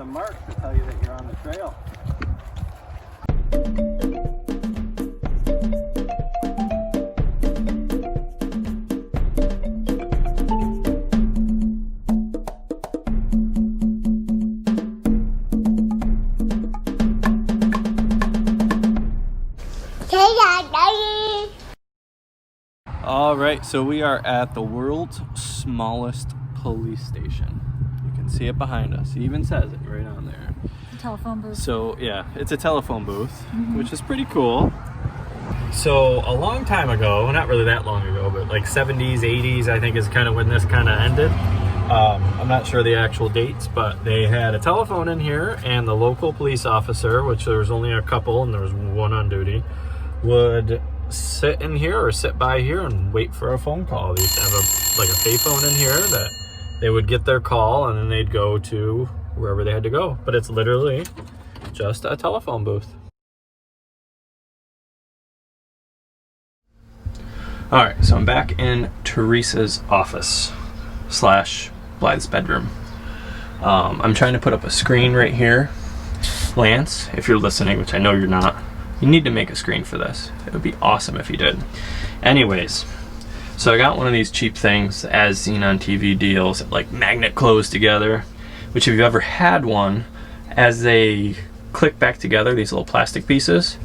some marks to tell you that you're on the trail. All right, so we are at the world's smallest police station. You can see it behind us. It even says it right on there. Telephone booth. So yeah, it's a telephone booth, which is pretty cool. So a long time ago, not really that long ago, but like 70s, 80s, I think is kind of when this kind of ended. I'm not sure the actual dates, but they had a telephone in here, and the local police officer, which there was only a couple and there was one on duty, would sit in here or sit by here and wait for a phone call. They used to have a payphone in here that they would get their call and then they'd go to wherever they had to go. But it's literally just a telephone booth. All right, so I'm back in Teresa's office / Blythe's bedroom. I'm trying to put up a screen right here. Lance, if you're listening, which I know you're not, you need to make a screen for this. It would be awesome if you did. Anyways, so I got one of these cheap things as seen on TV deals that like magnet close together, which if you've ever had one, as they click back together, these little plastic pieces,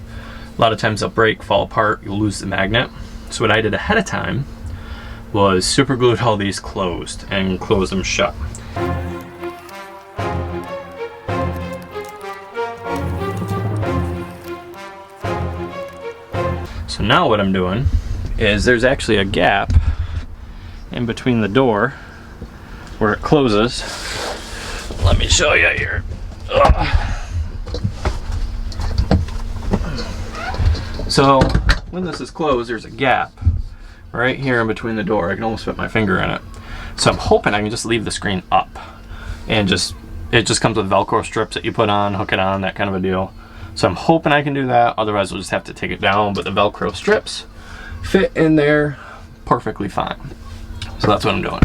a lot of times they'll break, fall apart, you'll lose the magnet. So what I did ahead of time was super glued all these closed and closed them shut. So now what I'm doing is there's actually a gap in between the door where it closes. Let me show you here. So when this is closed, there's a gap right here in between the door. I can almost fit my finger in it. So I'm hoping I can just leave the screen up and it just comes with Velcro strips that you put on, hook it on, that kind of a deal. So I'm hoping I can do that, otherwise we'll just have to take it down, but the Velcro strips fit in there perfectly fine. So that's what I'm doing.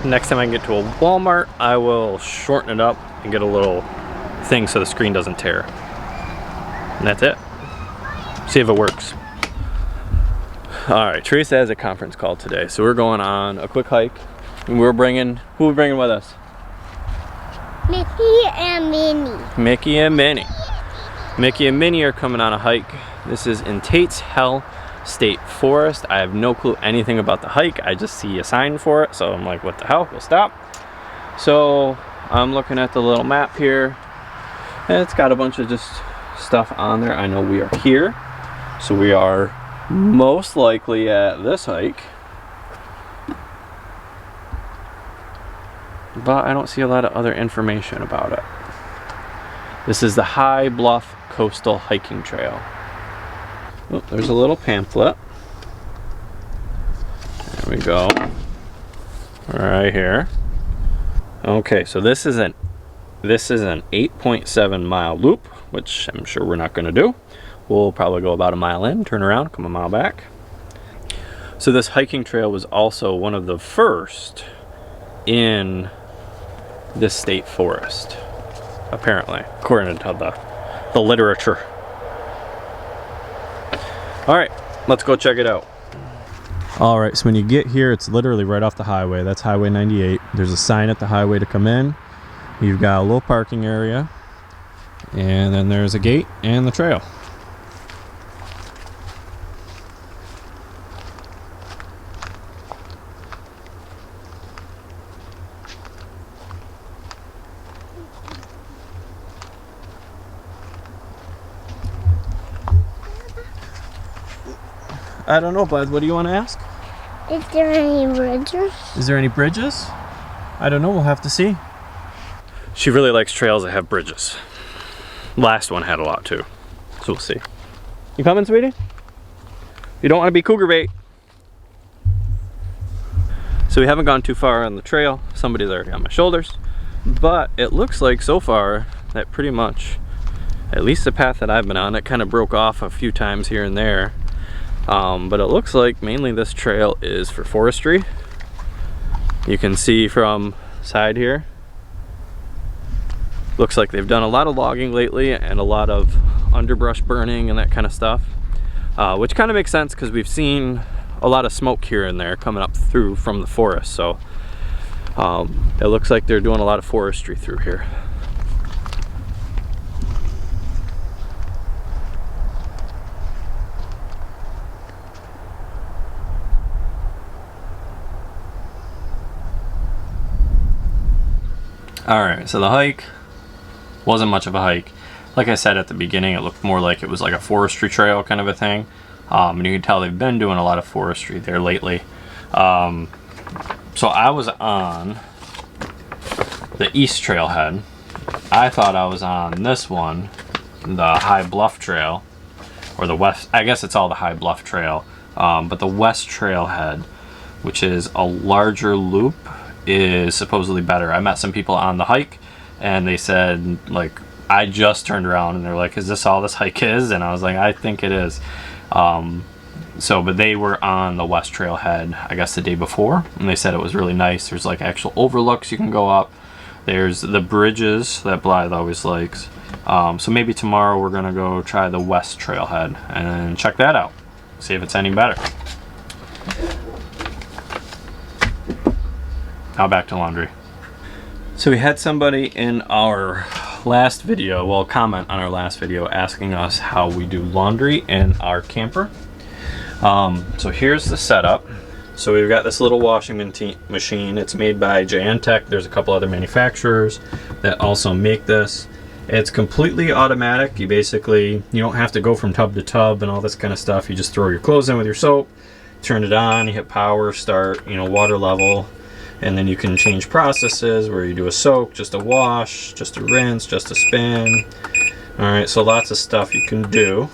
Next time I can get to a Walmart, I will shorten it up and get a little thing so the screen doesn't tear. And that's it. See if it works. All right, Teresa has a conference call today, so we're going on a quick hike. And who are we bringing with us? Mickey and Minnie. Mickey and Minnie. Mickey and Minnie are coming on a hike. This is in Tates Hell State Forest. I have no clue anything about the hike. I just see a sign for it, so I'm like, what the hell? We'll stop. So I'm looking at the little map here, and it's got a bunch of just stuff on there. I know we are here, so we are most likely at this hike, but I don't see a lot of other information about it. This is the High Bluff Coastal Hiking Trail. Oh, there's a little pamphlet. There we go. Right here. Okay, so this is an 8.7 mile loop, which I'm sure we're not going to do. We'll probably go about a mile in, turn around, come a mile back. So this hiking trail was also one of the first in this state forest, apparently, according to the literature. All right, let's go check it out. All right, so when you get here, it's literally right off the highway. That's Highway 98. There's a sign at the highway to come in. You've got a little parking area, and then there's a gate and the trail. I don't know, Blythe, what do you want to ask? Is there any bridges? Is there any bridges? I don't know, we'll have to see. She really likes trails that have bridges. Last one had a lot too, so we'll see. You coming, sweetie? You don't want to be cougar bait. So we haven't gone too far on the trail. Somebody's already on my shoulders. But it looks like so far that pretty much, at least the path that I've been on, it kind of broke off a few times here and there. But it looks like mainly this trail is for forestry. You can see from side here. Looks like they've done a lot of logging lately and a lot of underbrush burning and that kind of stuff. Which kind of makes sense because we've seen a lot of smoke here and there coming up through from the forest. So it looks like they're doing a lot of forestry through here. Alright, so the hike wasn't much of a hike. Like I said at the beginning, it looked more like it was like a forestry trail kind of a thing. And you can tell they've been doing a lot of forestry there lately. So I was on the east trailhead. I thought I was on this one, the High Bluff Trail, or the west, I guess it's all the High Bluff Trail. But the west trailhead, which is a larger loop, is supposedly better. I met some people on the hike and they said, like, I just turned around and they're like, is this all this hike is? And I was like, I think it is. But they were on the west trailhead, I guess the day before, and they said it was really nice. There's like actual overlooks you can go up. There's the bridges that Blythe always likes. So maybe tomorrow we're gonna go try the west trailhead and check that out. See if it's any better. Now back to laundry. So we had somebody in our last video, well, comment on our last video asking us how we do laundry in our camper. So here's the setup. So we've got this little washing machine. It's made by Jantech. There's a couple other manufacturers that also make this. It's completely automatic. You don't have to go from tub to tub and all this kind of stuff. You just throw your clothes in with your soap, turn it on, you hit power, start, water level. And then you can change processes where you do a soak, just a wash, just a rinse, just a spin. All right, so lots of stuff you can do.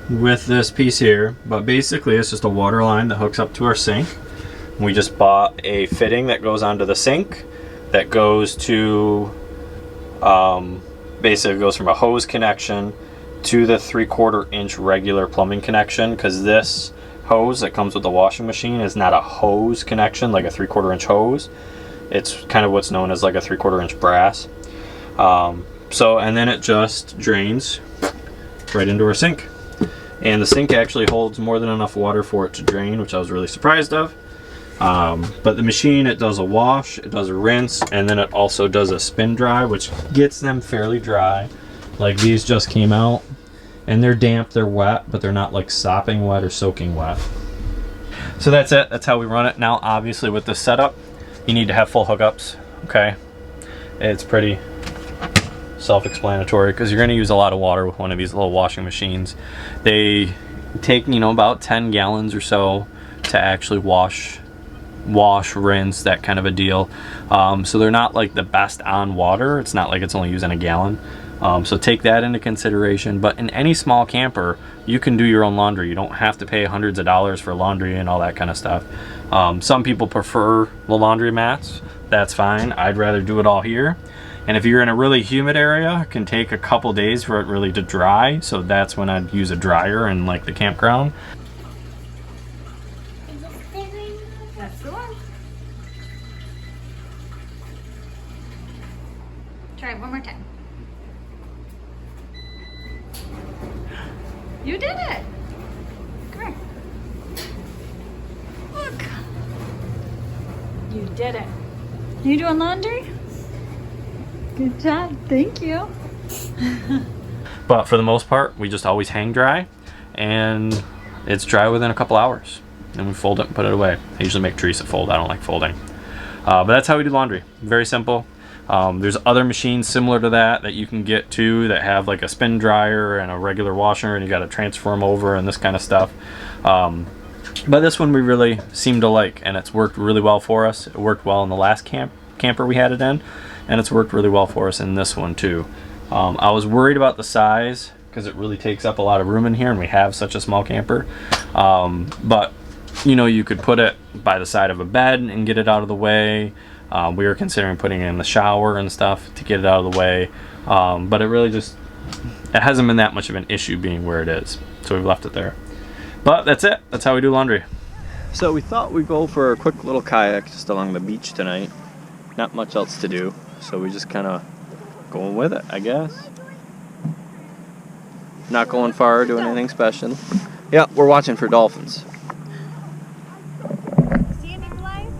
With this piece here, but basically it's just a water line that hooks up to our sink. We just bought a fitting that goes onto the sink that goes to, basically goes from a hose connection to the 3/4 inch regular plumbing connection, because this hose that comes with the washing machine is not a hose connection like a 3/4 inch hose. It's kind of what's known as like a 3/4 inch brass. And then it just drains right into our sink. And the sink actually holds more than enough water for it to drain, which I was really surprised of. But the machine, it does a wash, it does a rinse, and then it also does a spin dry, which gets them fairly dry. Like these just came out and they're damp, they're wet, but they're not like sopping wet or soaking wet. So that's it, that's how we run it. Now obviously with this setup, you need to have full hookups, okay? It's pretty self-explanatory because you're gonna use a lot of water with one of these little washing machines. They take, about 10 gallons or so to actually wash, rinse, that kind of a deal. So they're not like the best on water. It's not like it's only using a gallon. So take that into consideration. But in any small camper, you can do your own laundry. You don't have to pay hundreds of dollars for laundry and all that kind of stuff. Some people prefer the laundry mats. That's fine. I'd rather do it all here. And if you're in a really humid area, it can take a couple days for it really to dry. So that's when I'd use a dryer in like the campground. That's the one. Try it one more time. You did it. Come here. Look. You did it. You doing laundry? Good job. Thank you. But for the most part, we just always hang dry, and it's dry within a couple hours. Then we fold it and put it away. I usually make Teresa fold. I don't like folding. But that's how we do laundry. Very simple. There's other machines similar to that you can get to that have like a spin dryer and a regular washer, and you got to transfer them over and this kind of stuff. But this one we really seem to like, and it's worked really well for us. It worked well in the last camper we had it in, and it's worked really well for us in this one too. I was worried about the size because it really takes up a lot of room in here, and we have such a small camper. But you know, you could put it by the side of a bed and get it out of the way. We were considering putting it in the shower and stuff to get it out of the way. But it really just, it hasn't been that much of an issue being where it is. So we've left it there. But that's it. That's how we do laundry. So we thought we'd go for a quick little kayak just along the beach tonight. Not much else to do. So we just kind of going with it, I guess. Not going far, doing anything special. Yeah, we're watching for dolphins. See any flies?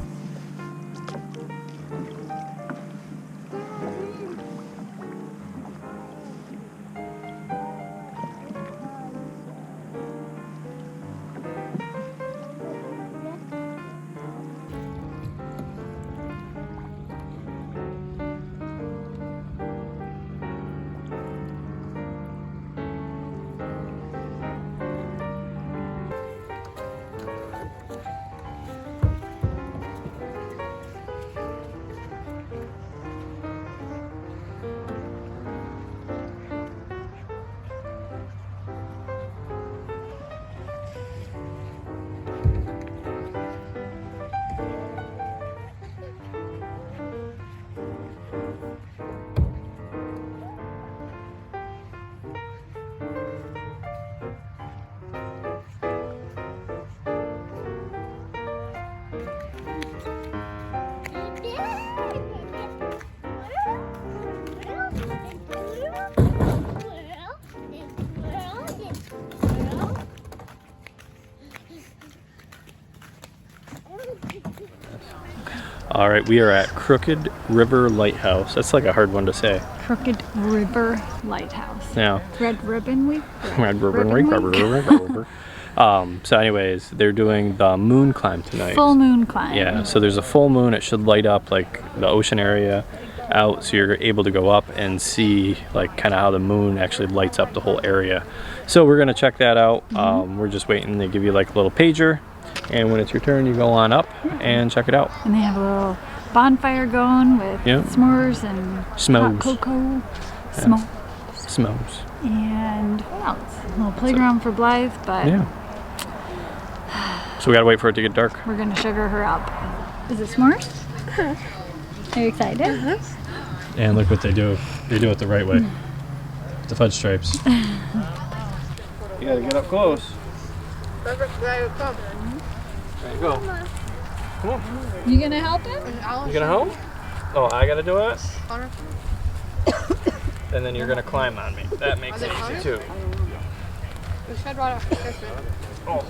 All right, we are at Crooked River Lighthouse. That's like a hard one to say. Crooked River Lighthouse. Yeah. Red Ribbon Week? Red Ribbon Week. So anyways, they're doing the moon climb tonight. Full moon climb. Yeah, so there's a full moon. It should light up like the ocean area out, so you're able to go up and see like kind of how the moon actually lights up the whole area. So we're gonna check that out. We're just waiting to give you like a little pager, and when it's your turn, you go on up and check it out. And they have a little bonfire going with s'mores and Smokes. hot cocoa. Yeah. Smokes. And what else? A little playground for Blythe, but Yeah. So we gotta wait for it to get dark. we're gonna sugar her up. Is it s'mores? Are you excited? And look what they do. They do it the right way. The fudge stripes. You gotta get up close. There you go. Come on. You gonna help him? You gonna help? Oh, I gotta do it? And then you're gonna climb on me. That makes it easy too. Oh.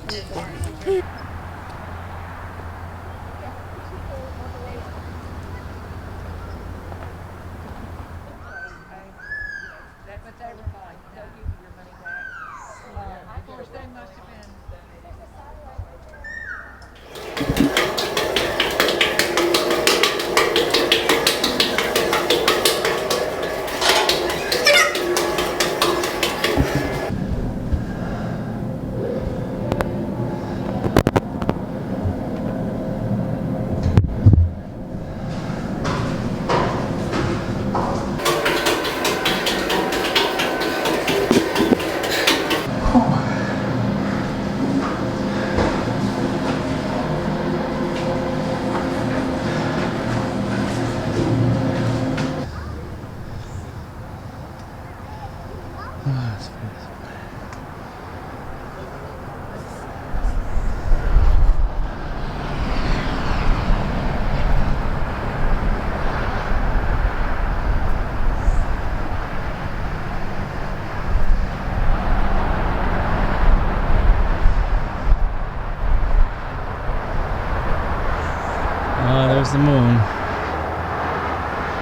There's the moon.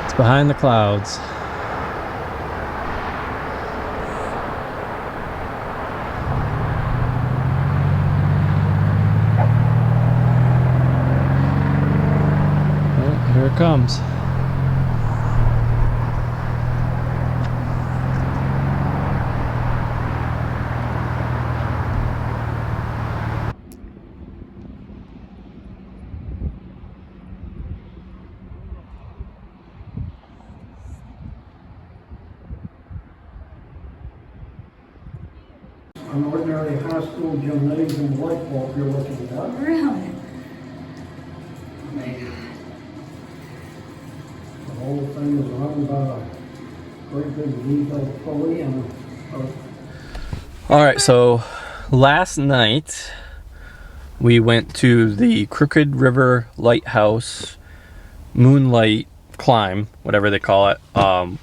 It's behind the clouds. Oh, here it comes. an ordinary high school gymnasium light bulb you're looking at. Really? The whole thing is run by a great big diesel pulley and All right, so last night we went to the Crooked River Lighthouse Moonlight climb, whatever they call it,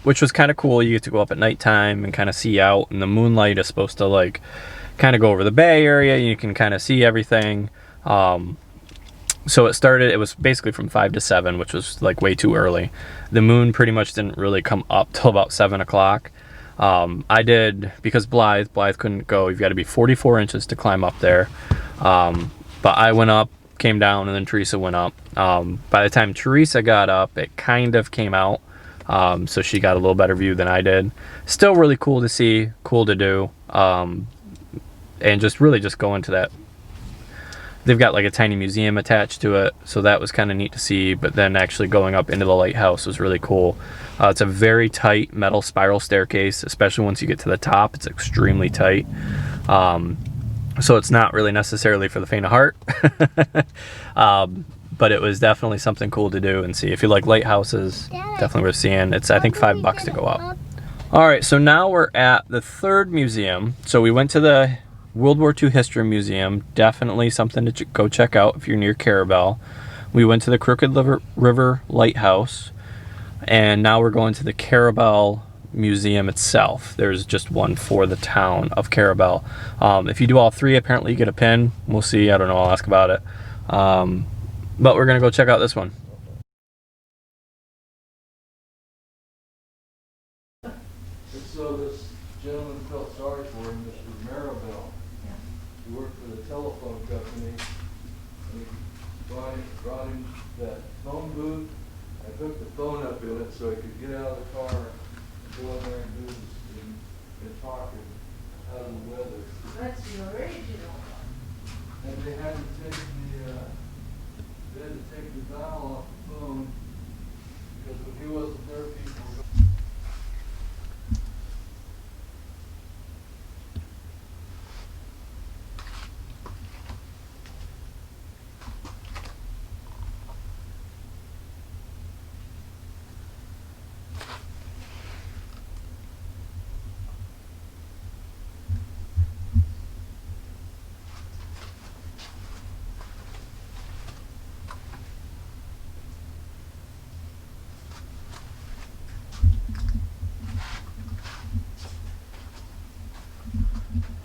which was kind of cool. You get to go up at nighttime and kind of see out, and the moonlight is supposed to like kind of go over the bay area. You can kind of see everything. So it was basically from 5 to 7, which was like way too early. The moon pretty much didn't really come up till about 7 o'clock. I did, because Blythe couldn't go. You've got to be 44 inches to climb up there. But I went up, came down, and then Teresa went up. By the time Teresa got up, it kind of came out. So she got a little better view than I did. Still really cool to see, cool to do. And just really just go into that. They've got like a tiny museum attached to it, so that was kind of neat to see. But then actually going up into the lighthouse was really cool. It's a very tight metal spiral staircase, especially once you get to the top. It's extremely tight. So it's not really necessarily for the faint of heart. But it was definitely something cool to do and see. If you like lighthouses, definitely worth seeing. It's, I think, $5 to go up. All right, so now we're at the third museum. So we went to the World War II History Museum. Definitely something to go check out if you're near Carrabelle. We went to the Crooked River Lighthouse. And now we're going to the Carrabelle Museum itself. There's just one for the town of Carrabelle. If you do all three, apparently you get a pin. We'll see. I don't know. I'll ask about it. But we're going to go check out this one. So this gentleman felt sorry for him, Mr. Maribel. Yeah. He worked for the telephone company. And he brought him that phone booth. I hooked the phone up in it so he could get out of the car and go in there and do this and talk out of the weather. That's the original one. And they had to take the dial off the phone because when he wasn't there, people were.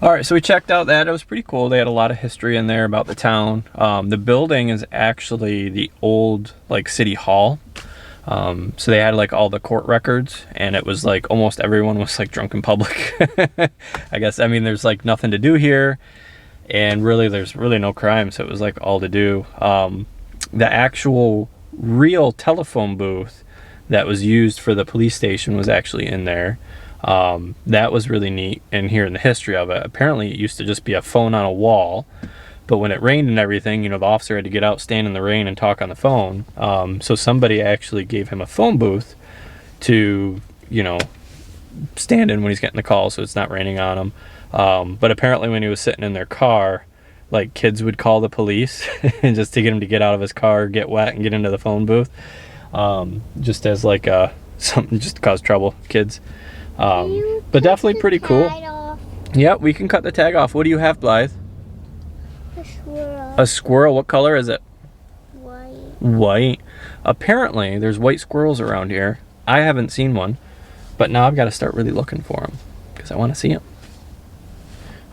All right, so we checked out that. It was pretty cool. They had a lot of history in there about the town. The building is actually the old like city hall. So they had like all the court records, and it was like almost everyone was like drunk in public. I guess, I mean, there's like nothing to do here, and really there's really no crime, so it was like all to do. The actual real telephone booth that was used for the police station was actually in there. That was really neat. And hearing the history of it, apparently it used to just be a phone on a wall, but when it rained and everything, you know, the officer had to get out, stand in the rain, and talk on the phone. So somebody actually gave him a phone booth to, you know, stand in when he's getting the call, so it's not raining on him. But apparently when he was sitting in their car, like kids would call the police and just to get him to get out of his car, get wet, and get into the phone booth, just as like something just to cause trouble, kids. But definitely pretty cool. Yeah, we can cut the tag off. What do you have, Blythe? A squirrel. A squirrel. What color is it? White. White. Apparently, there's white squirrels around here. I haven't seen one, but now I've got to start really looking for them because I want to see them.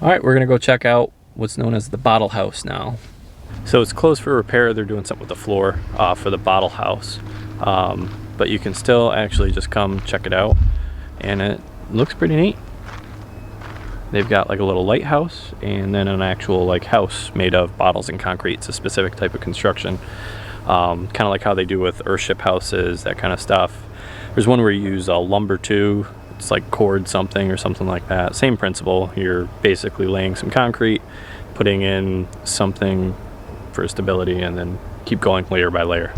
All right, we're going to go check out what's known as the bottle house now. So it's closed for repair. They're doing something with the floor for the bottle house. But you can still actually just come check it out. And it looks pretty neat. They've got like a little lighthouse and then an actual like house made of bottles and concrete. It's a specific type of construction, kind of like how they do with earthship houses, that kind of stuff. There's one where you use lumber too. It's like cord something or something like that. Same principle. You're basically laying some concrete, putting in something for stability, and then keep going layer by layer.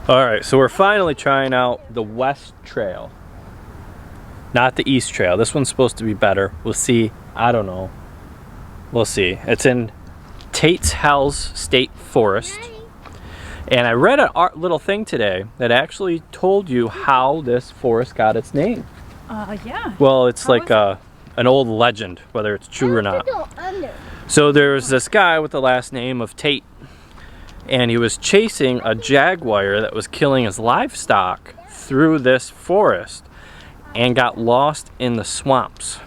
Alright, so we're finally trying out the West Trail. Not the East Trail. This one's supposed to be better. We'll see. I don't know. We'll see. It's in Tates Hell State Forest. And I read a little thing today that actually told you how this forest got its name. Yeah. Well, it's like an old legend, whether it's true or not. So there's this guy with the last name of Tate, and he was chasing a jaguar that was killing his livestock through this forest and got lost in the swamps.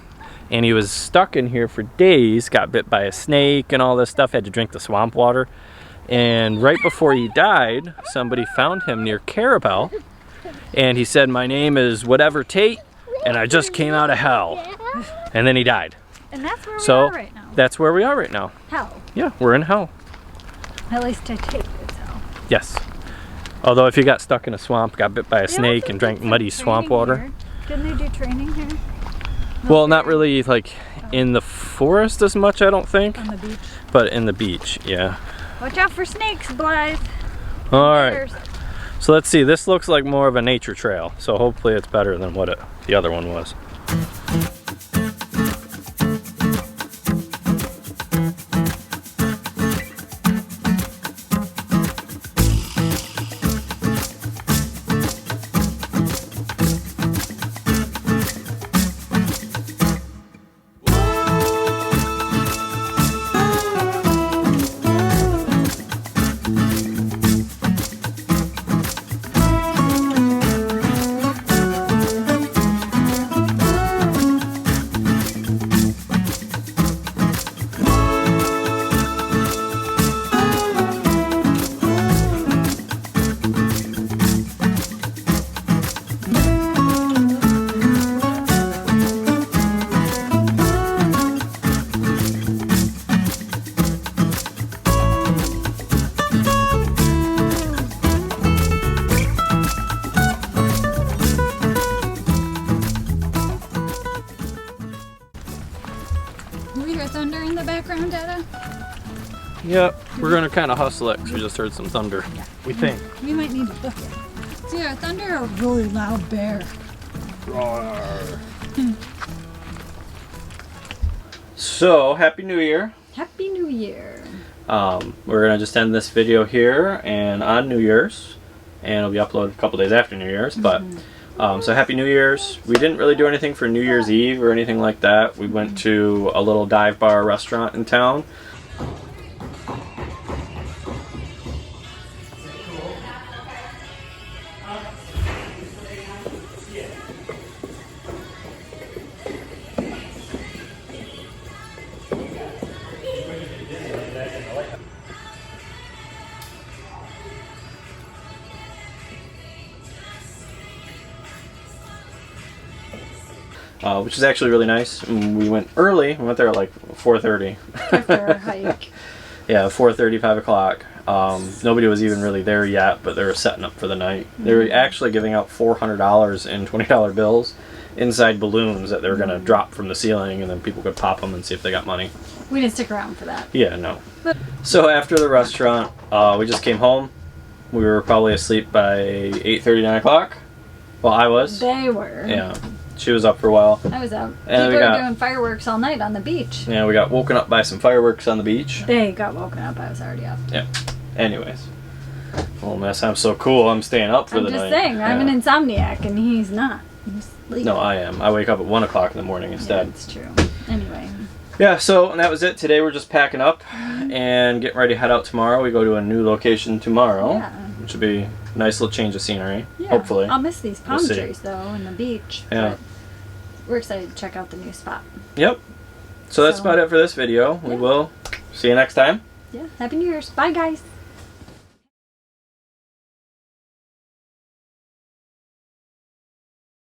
And he was stuck in here for days, got bit by a snake and all this stuff, had to drink the swamp water. And right before he died, somebody found him near Carrabelle, and he said, "My name is whatever Tate, and I just came out of hell." And then he died. And that's where we So are right now. that's where we are right now. Hell. Yeah, we're in hell. At least I take it as hell. Yes. Although if you got stuck in a swamp, got bit by a snake, and drank muddy swamp water. Here. Didn't they do training here? Well, not really like in the forest as much, I don't think. On the beach. But in the beach, yeah. Watch out for snakes, Blythe. Alright. So let's see, this looks like more of a nature trail. So hopefully it's better than what the other one was. We hear thunder in the background, Dada? Yep, we're gonna kind of hustle it because we just heard some thunder. We think. We might need to book it. It's either thunder or a really loud bear. So, Happy New Year. Happy New Year. We're gonna just end this video here and on New Year's, and it'll be uploaded a couple days after New Year's. But so Happy New Year's. We didn't really do anything for New Year's Eve or anything like that. We went to a little dive bar restaurant in town. Which is actually really nice. We went early. We went there at like 4:30. After our hike. Yeah, 4:30, 5 o'clock. Nobody was even really there yet, but they were setting up for the night. They were actually giving out $400 in $20 bills inside balloons that they were going to drop from the ceiling, and then people could pop them and see if they got money. We didn't stick around for that. Yeah, no. So after the restaurant, we just came home. We were probably asleep by 8:30, 9 o'clock. Well, I was. They were. Yeah. She was up for a while. I was out. And People were doing fireworks all night on the beach. Yeah, we got woken up by some fireworks on the beach. They got woken up. I was already up. Yeah. Anyways. Oh, mess, I'm so cool. I'm staying up for the night. I'm just saying, I'm an insomniac and he's not. He's sleeping. No, I am. I wake up at 1 o'clock in the morning instead. Yeah, that's true. Anyway. Yeah, so and that was it. Today we're just packing up and getting ready to head out tomorrow. We go to a new location tomorrow, Yeah. which will be a nice little change of scenery, Yeah. hopefully. I'll miss these palm We'll see. trees though and the beach. Yeah. But we're excited to check out the new spot. Yep. So that's So- about it for this video. We Yeah. will see you next time. Yeah. Happy New Year's. Bye guys.